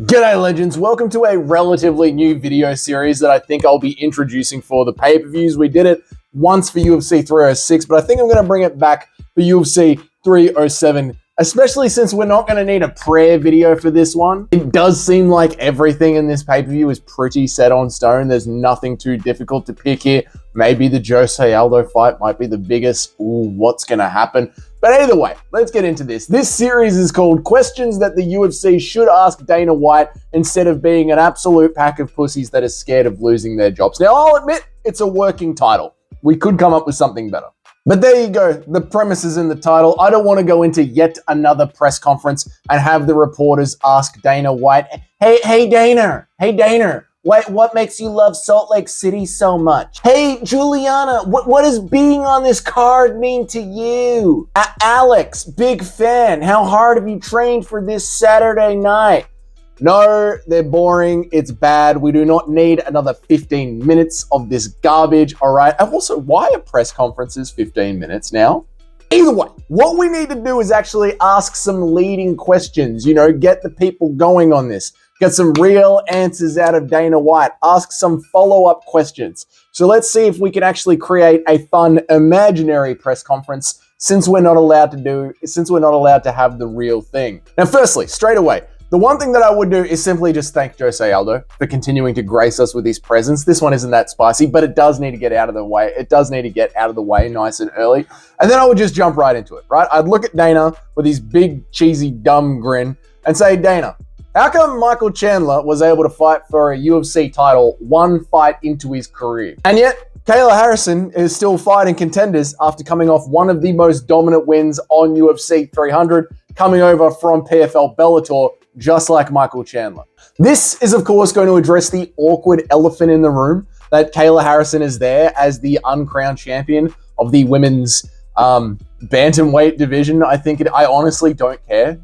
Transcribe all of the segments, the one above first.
G'day legends, welcome to a relatively new video series that I think I'll be introducing for the pay-per-views. We did it once for UFC 306, but I think I'm going to bring it back for UFC 307, especially since we're not going to need a prayer video for this one. It does seem like everything in this pay-per-view is pretty set on stone. There's nothing too difficult to pick here. Maybe the Jose Aldo fight might be the biggest. Ooh, what's going to happen? But either way, let's get into this. This series is called Questions That the UFC Should Ask Dana White Instead of Being an Absolute Pack of Pussies That Is Scared of Losing Their Jobs. Now, I'll admit, it's a working title. We could come up with something better. But there you go. The premise is in the title. I don't want to go into yet another press conference and have the reporters ask Dana White, Hey Dana, what makes you love Salt Lake City so much? Hey, Juliana, what does being on this card mean to you? Alex, big fan. How hard have you trained for this Saturday night? No, they're boring. It's bad. We do not need another 15 minutes of this garbage, all right? And also, why are press conferences 15 minutes now? Either way, what we need to do is actually ask some leading questions, get the people going on this. Get some real answers out of Dana White. Ask some follow-up questions. So let's see if we can actually create a fun imaginary press conference since we're not allowed to have the real thing. Now, firstly, straight away, the one thing that I would do is simply just thank Jose Aldo for continuing to grace us with his presence. This one isn't that spicy, but it does need to get out of the way. It does need to get out of the way nice and early. And then I would just jump right into it, right? I'd look at Dana with his big, cheesy, dumb grin and say, Dana, how come Michael Chandler was able to fight for a UFC title one fight into his career? And yet, Kayla Harrison is still fighting contenders after coming off one of the most dominant wins on UFC 300, coming over from PFL Bellator, just like Michael Chandler. This is, of course, going to address the awkward elephant in the room that Kayla Harrison is there as the uncrowned champion of the women's bantamweight division. I honestly don't care.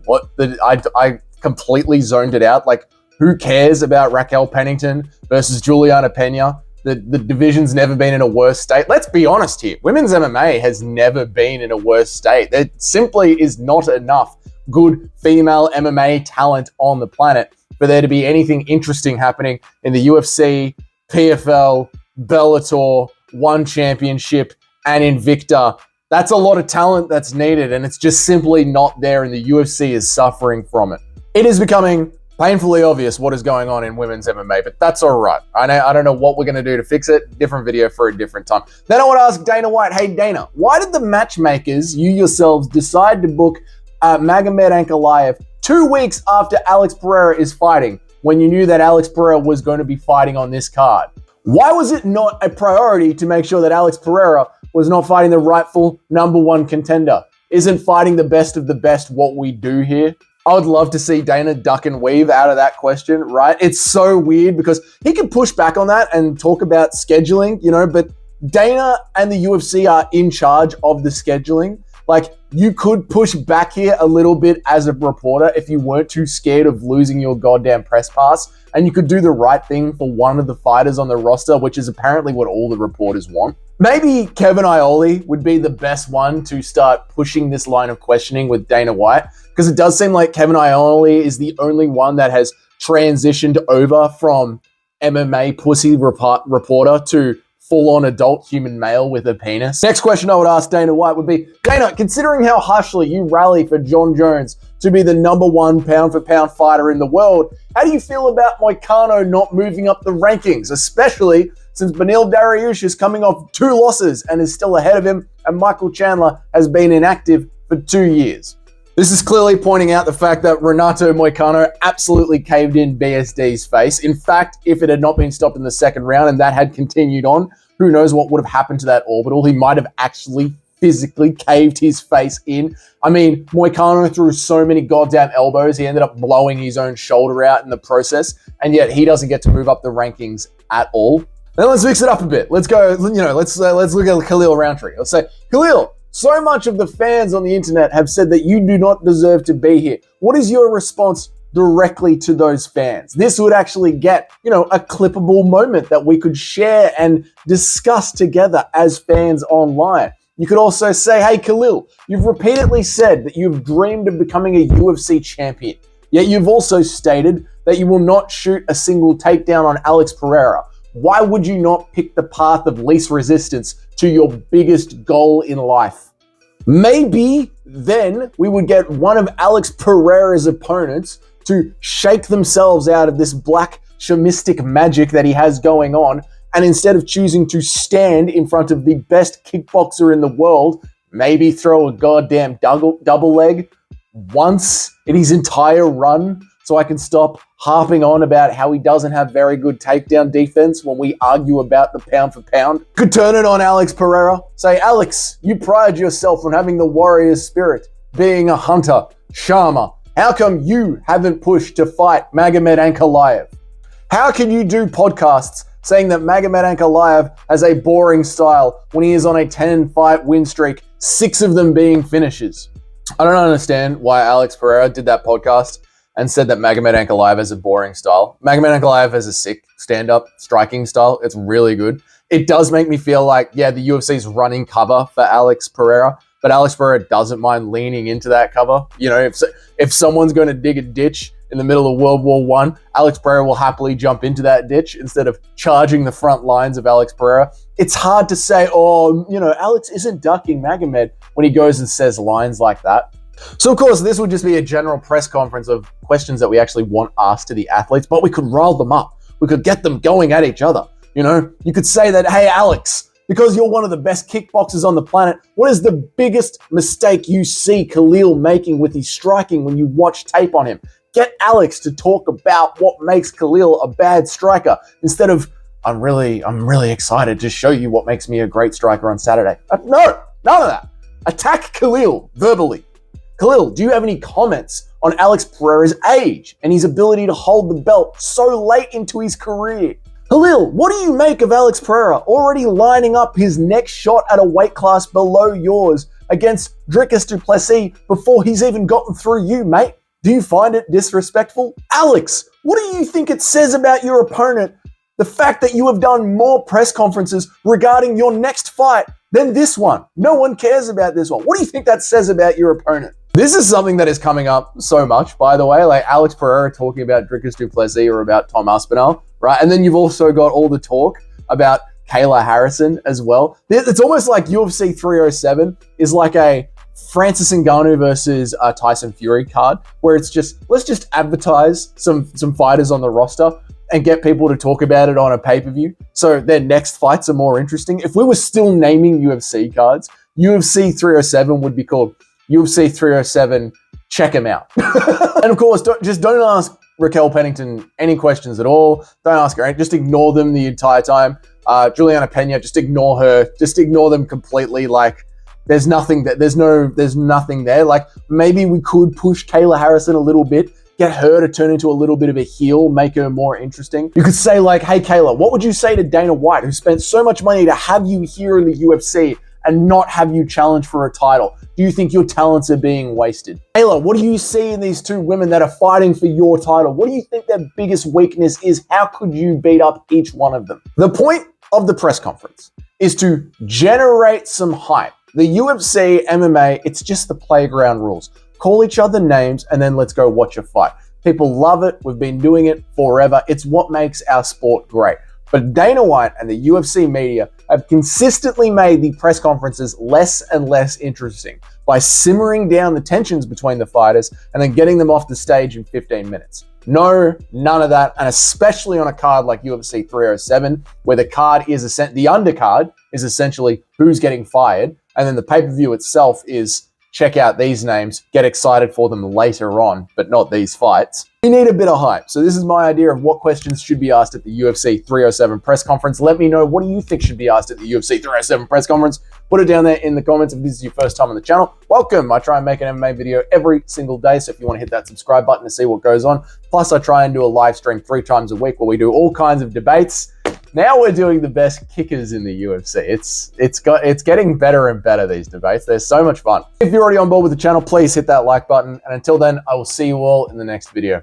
I completely zoned it out. Like, who cares about Raquel Pennington versus Juliana Pena? The division's never been in a worse state. Let's be honest here. Women's MMA has never been in a worse state. There simply is not enough good female MMA talent on the planet for there to be anything interesting happening in the UFC, PFL, Bellator, One Championship, and Invicta. That's a lot of talent that's needed, and it's just simply not there, and the UFC is suffering from it. It is becoming painfully obvious what is going on in women's MMA, but that's all right. I don't know what we're going to do to fix it. Different video for a different time. Then I want to ask Dana White, hey, Dana, why did the matchmakers, you yourselves, decide to book Magomed Ankalaev 2 weeks after Alex Pereira is fighting when you knew that Alex Pereira was going to be fighting on this card? Why was it not a priority to make sure that Alex Pereira was not fighting the rightful #1 contender? Isn't fighting the best of the best what we do here? I would love to see Dana duck and weave out of that question, right? It's so weird because he can push back on that and talk about scheduling, but Dana and the UFC are in charge of the scheduling. Like, you could push back here a little bit as a reporter if you weren't too scared of losing your goddamn press pass, and you could do the right thing for one of the fighters on the roster, which is apparently what all the reporters want. Maybe Kevin Iole would be the best one to start pushing this line of questioning with Dana White, because it does seem like Kevin Iole is the only one that has transitioned over from MMA pussy reporter to full-on adult human male with a penis. Next question I would ask Dana White would be, Dana, considering how harshly you rally for John Jones to be the #1 pound-for-pound fighter in the world, how do you feel about Moicano not moving up the rankings, especially since Beneil Dariush is coming off 2 losses and is still ahead of him, and Michael Chandler has been inactive for 2 years? This is clearly pointing out the fact that Renato Moicano absolutely caved in BSD's face. In fact, if it had not been stopped in the second round and that had continued on, who knows what would have happened to that orbital? He might have actually physically caved his face in. I mean, Moicano threw so many goddamn elbows, he ended up blowing his own shoulder out in the process, and yet he doesn't get to move up the rankings at all. Then let's mix it up a bit. Let's go, let's look at Khalil Roundtree. Let's say, Khalil, so much of the fans on the internet have said that you do not deserve to be here. What is your response directly to those fans? This would actually get, a clippable moment that we could share and discuss together as fans online. You could also say, hey, Khalil, you've repeatedly said that you've dreamed of becoming a UFC champion. Yet you've also stated that you will not shoot a single takedown on Alex Pereira? Why would you not pick the path of least resistance to your biggest goal in life? Maybe then we would get one of Alex Pereira's opponents to shake themselves out of this black shamistic magic that he has going on, and instead of choosing to stand in front of the best kickboxer in the world, maybe throw a goddamn double leg once in his entire run, so I can stop harping on about how he doesn't have very good takedown defense when we argue about the pound for pound. Could turn it on Alex Pereira. Say, Alex, you pride yourself on having the warrior spirit, being a hunter, Sharma. How come you haven't pushed to fight Magomed Ankalaev? How can you do podcasts saying that Magomed Ankalaev has a boring style when he is on a 10-fight win streak, 6 of them being finishes? I don't understand why Alex Pereira did that podcast and said that Magomed Ankalaev has a boring style. Magomed Ankalaev has a sick stand-up striking style. It's really good. It does make me feel like, yeah, the UFC is running cover for Alex Pereira, but Alex Pereira doesn't mind leaning into that cover. You know, if someone's going to dig a ditch in the middle of World War I, Alex Pereira will happily jump into that ditch instead of charging the front lines of Alex Pereira. It's hard to say, oh, you know, Alex isn't ducking Magomed when he goes and says lines like that. So, of course, this would just be a general press conference of questions that we actually want asked to the athletes, but we could rile them up. We could get them going at each other. You know, you could say that, hey, Alex, because you're one of the best kickboxers on the planet, what is the biggest mistake you see Khalil making with his striking when you watch tape on him? Get Alex to talk about what makes Khalil a bad striker instead of, I'm really excited to show you what makes me a great striker on Saturday. No, none of that. Attack Khalil verbally. Khalil, do you have any comments on Alex Pereira's age and his ability to hold the belt so late into his career? Khalil, what do you make of Alex Pereira already lining up his next shot at a weight class below yours against Dricus du Plessis before he's even gotten through you, mate? Do you find it disrespectful? Alex, what do you think it says about your opponent, the fact that you have done more press conferences regarding your next fight than this one? No one cares about this one. What do you think that says about your opponent? This is something that is coming up so much, by the way, like Alex Pereira talking about Dricus du Plessis or about Tom Aspinall, right? And then you've also got all the talk about Kayla Harrison as well. It's almost like UFC 307 is like a Francis Ngannou versus Tyson Fury card, where it's just, let's just advertise some fighters on the roster and get people to talk about it on a pay-per-view so their next fights are more interesting. If we were still naming UFC cards, UFC 307 would be called UFC 307, check him out. And of course, don't ask Raquel Pennington any questions at all. Don't ask her, just ignore them the entire time. Juliana Pena, just ignore her. Just ignore them completely. Like, there's nothing there. Like, maybe we could push Kayla Harrison a little bit, get her to turn into a little bit of a heel, make her more interesting. You could say like, hey Kayla, what would you say to Dana White, who spent so much money to have you here in the UFC and not have you challenge for a title? Do you think your talents are being wasted? Kayla, what do you see in these 2 women that are fighting for your title? What do you think their biggest weakness is? How could you beat up each one of them? The point of the press conference is to generate some hype. The UFC, MMA, it's just the playground rules. Call each other names and then let's go watch a fight. People love it. We've been doing it forever. It's what makes our sport great. But Dana White and the UFC media have consistently made the press conferences less and less interesting by simmering down the tensions between the fighters and then getting them off the stage in 15 minutes. No, none of that. And especially on a card like UFC 307, where the undercard is essentially who's getting fired. And then the pay-per-view itself is check out these names, get excited for them later on, but not these fights. You need a bit of hype. So this is my idea of what questions should be asked at the UFC 307 press conference. Let me know, what do you think should be asked at the UFC 307 press conference? Put it down there in the comments if this is your first time on the channel. Welcome. I try and make an MMA video every single day, so if you want to hit that subscribe button to see what goes on. Plus, I try and do a live stream 3 times a week where we do all kinds of debates. Now we're doing the best kickers in the UFC. It's getting better and better, these debates. They're so much fun. If you're already on board with the channel, please hit that like button. And until then, I will see you all in the next video.